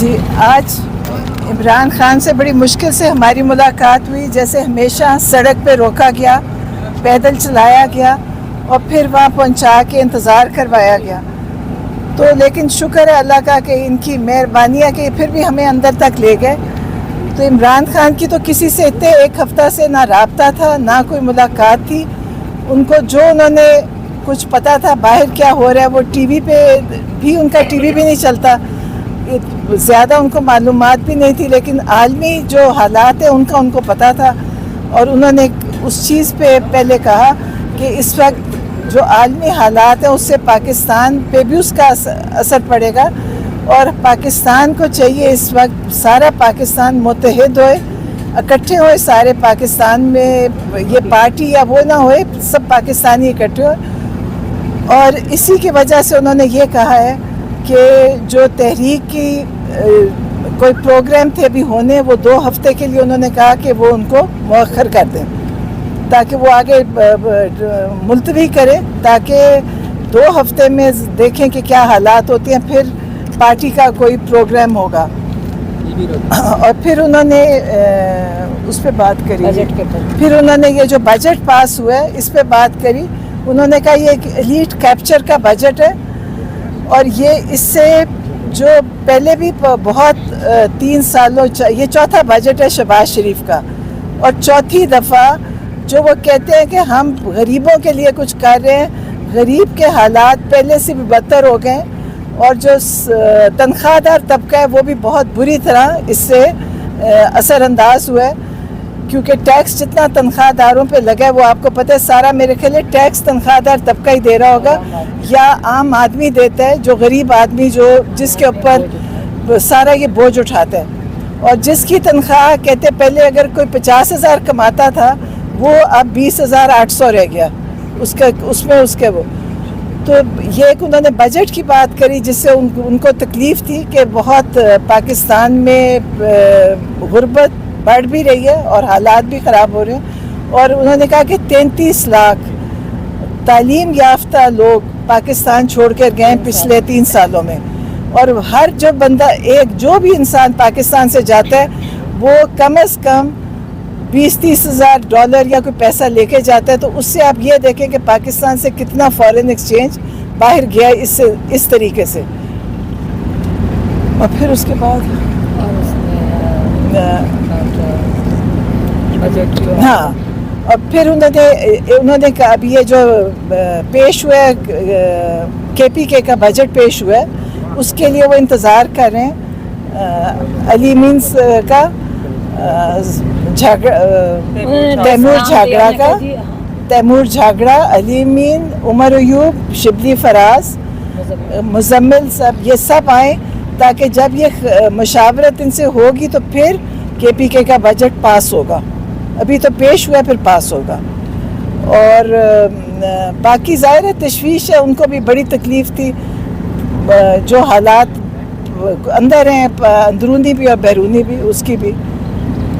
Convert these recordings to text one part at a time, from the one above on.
جی آج عمران خان سے بڑی مشکل سے ہماری ملاقات ہوئی. جیسے ہمیشہ سڑک پہ روکا گیا, پیدل چلایا گیا اور پھر وہاں پہنچا کے انتظار کروایا گیا. تو لیکن شکر ہے اللہ کا کہ ان کی مہربانی ہے کہ پھر بھی ہمیں اندر تک لے گئے. تو عمران خان کی تو کسی سے اتنے ایک ہفتہ سے نہ رابطہ تھا نہ کوئی ملاقات تھی. ان کو جو انہوں نے کچھ پتہ تھا باہر کیا ہو رہا ہے, وہ ٹی وی پہ بھی ان کا ٹی وی بھی نہیں چلتا, زیادہ ان کو معلومات بھی نہیں تھی. لیکن عالمی جو حالات ہیں ان کا ان کو پتہ تھا, اور انہوں نے اس چیز پہ پہلے کہا کہ اس وقت جو عالمی حالات ہیں اس سے پاکستان پہ بھی اس کا اثر پڑے گا, اور پاکستان کو چاہیے اس وقت سارا پاکستان متحد ہوئے, اکٹھے ہوئے سارے پاکستان میں, یہ پارٹی یا وہ نہ ہوئے, سب پاکستانی اکٹھے ہوئے. اور اسی کی وجہ سے انہوں نے یہ کہا ہے کہ جو تحریک کی کوئی پروگرام تھے ابھی ہونے, وہ 2 ہفتے کے لیے انہوں نے کہا کہ وہ ان کو مؤخر کر دیں تاکہ وہ آگے ملتوی کرے, تاکہ 2 ہفتے میں دیکھیں کہ کیا حالات ہوتے ہیں, پھر پارٹی کا کوئی پروگرام ہوگا. اور پھر انہوں نے اس پہ بات کری, پھر انہوں نے یہ جو بجٹ پاس ہوا ہے اس پہ بات کری. انہوں نے کہا یہ ایک ایلیٹ کیپچر کا بجٹ ہے, اور یہ اس سے جو پہلے بھی بہت 3 سالوں یہ چوتھا بجٹ ہے شہباز شریف کا, اور چوتھی دفعہ جو وہ کہتے ہیں کہ ہم غریبوں کے لیے کچھ کر رہے ہیں. غریب کے حالات پہلے سے بھی بدتر ہو گئے, اور جو تنخواہ دار طبقہ ہے وہ بھی بہت بری طرح اس سے اثر انداز ہوا ہے, کیونکہ ٹیکس جتنا تنخواہ داروں پہ لگا ہے وہ آپ کو پتہ ہے سارا میرے خیال ہے ٹیکس تنخواہ دار طبقہ ہی دے رہا ہوگا, یا عام آدمی دیتا ہے, جو غریب آدمی جس کے اوپر سارا یہ بوجھ اٹھاتا ہے. اور جس کی تنخواہ کہتے پہلے اگر کوئی 50,000 کماتا تھا وہ اب 20,800 رہ گیا اس میں وہ. تو یہ ایک انہوں نے بجٹ کی بات کری جس سے ان کو تکلیف تھی کہ بہت پاکستان میں غربت بڑھ بھی رہی ہے اور حالات بھی خراب ہو رہے ہیں. اور انہوں نے کہا کہ 33 لاکھ تعلیم یافتہ لوگ پاکستان چھوڑ کر گئے پچھلے 3 سالوں میں, اور ہر جو بندہ جو بھی انسان پاکستان سے جاتا ہے وہ کم از کم $20-30 ہزار یا کوئی پیسہ لے کے جاتا ہے. تو اس سے آپ یہ دیکھیں کہ پاکستان سے کتنا فارن ایکسچینج باہر گیا اس طریقے سے. اور پھر اس کے بعد ہاں, اور پھر انہوں نے کہا اب یہ جو پیش ہوا ہے KPK کا بجٹ پیش ہوا ہے اس کے لیے وہ انتظار کر رہے ہیں علی مینس کا تیمور جھاگڑا, علی مین, عمر ایوب, شبلی فراز, مزمل, یہ سب آئیں تاکہ جب یہ مشاورت ان سے ہوگی تو پھر KPK کا بجٹ پاس ہوگا. ابھی تو پیش ہوا ہے پھر پاس ہوگا. اور باقی ظاہر ہے تشویش ہے, ان کو بھی بڑی تکلیف تھی, جو حالات اندر ہیں اندرونی بھی اور بیرونی بھی, اس کی بھی.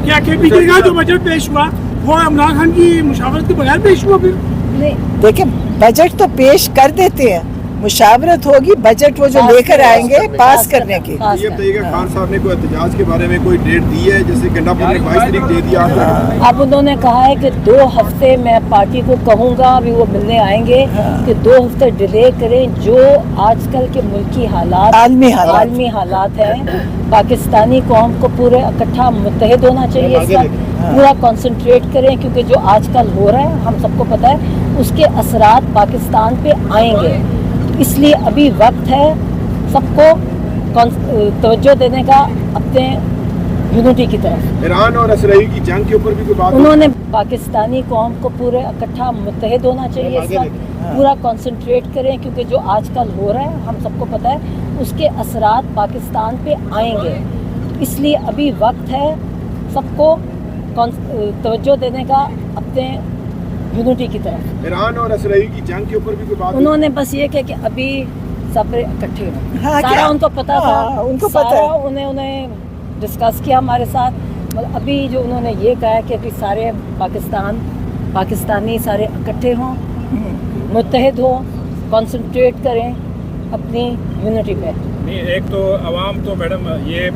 کیا KPK کا جو بجٹ پیش ہوا وہ عمران خان کی مشاورت کے بغیر پیش ہوا؟ پھر نہیں دیکھیں بجٹ تو پیش کر دیتے ہیں, مشاورت ہوگی, بجٹ وہ جو لے کر آئیں گے پاس کرنے کی. یہ بتائیے کہ خان صاحب نے کوئی احتجاج کے بارے میں کوئی ڈیٹ دی ہے؟ جیسے گنڈا پور نے 22 تاریخ دے دیا. اب انہوں نے کہا ہے کہ 2 ہفتے میں پارٹی کو کہوں گا, ابھی وہ ملنے آئیں گے کہ 2 ہفتے ڈیلے کریں. جو آج کل کے ملکی حالات عالمی حالات ہیں, پاکستانی قوم کو پورے اکٹھا متحد ہونا چاہیے, اس کا پورا کنسنٹریٹ کریں, کیونکہ جو آج کل ہو رہا ہے ہم سب کو پتہ ہے اس کے اثرات پاکستان پہ آئیں گے. اس لیے ابھی وقت ہے سب کو توجہ دینے کا اپنے یونٹی کی طرف. ایران اور اسرائیل کی جنگ کے اوپر بھی کوئی بات انہوں نے پاکستانی قوم کو پورے اکٹھا متحد ہونا چاہیے, اس کا پورا کنسنٹریٹ کریں, کیونکہ جو آج کل ہو رہا ہے ہم سب کو پتہ ہے اس کے اثرات پاکستان پہ آئیں گے. اس لیے ابھی وقت ہے سب کو توجہ دینے کا اپنے یونٹی کی طرف. ایران اور اسرائیل کی جنگ کے اوپر بھی کوئی بات انہوں نے بس یہ کہا کہ ابھی سب اکٹھے ہوں, سارا ان کو پتا تھا, ان کو پتا ہے, انہیں ڈسکس کیا ہمارے ساتھ. ابھی جو انہوں نے یہ کہا کہ ابھی سارے پاکستانی سارے اکٹھے ہوں, متحد ہوں, کنسنٹریٹ کریں اپنی یونٹی پہ. نہیں، ایک تو عوام تو میڈم یہ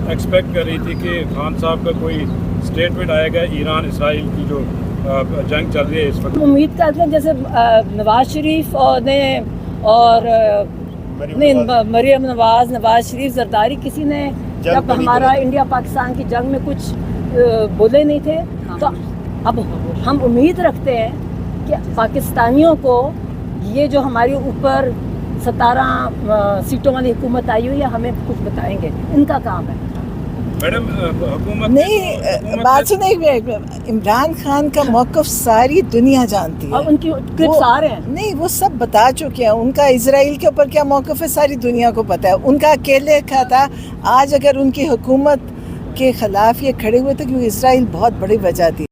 ایکسپیکٹ کر رہی تھی کہ خان صاحب کا کوئی اسٹیٹمنٹ آئے گا ایران اسرائیل کی جو جنگ چل رہی ہے اس وقت. امید کرتے ہیں جیسے نواز شریف اور مریم نواز شریف زرداری کسی نے جب ہمارا انڈیا پاکستان کی جنگ میں کچھ بولے نہیں تھے، تو اب ہم امید رکھتے ہیں کہ پاکستانیوں کو یہ جو ہمارے اوپر 17 سیٹوں والی حکومت آئی ہوئی ہے ہمیں کچھ بتائیں گے. ان کا کام ہے. میڈم حکومت نہیں، بات سنیں، عمران خان کا موقف ساری دنیا جانتی ہے اور ان کی کلپس آ رہے ہیں. نہیں، وہ سب بتا چکے ہیں. ان کا اسرائیل کے اوپر کیا موقف ہے ساری دنیا کو پتہ ہے. ان کا اکیلے کا تھا. آج اگر ان کی حکومت کے خلاف یہ کھڑے ہوئے تھے کیونکہ اسرائیل بہت بڑی وجہ تھی.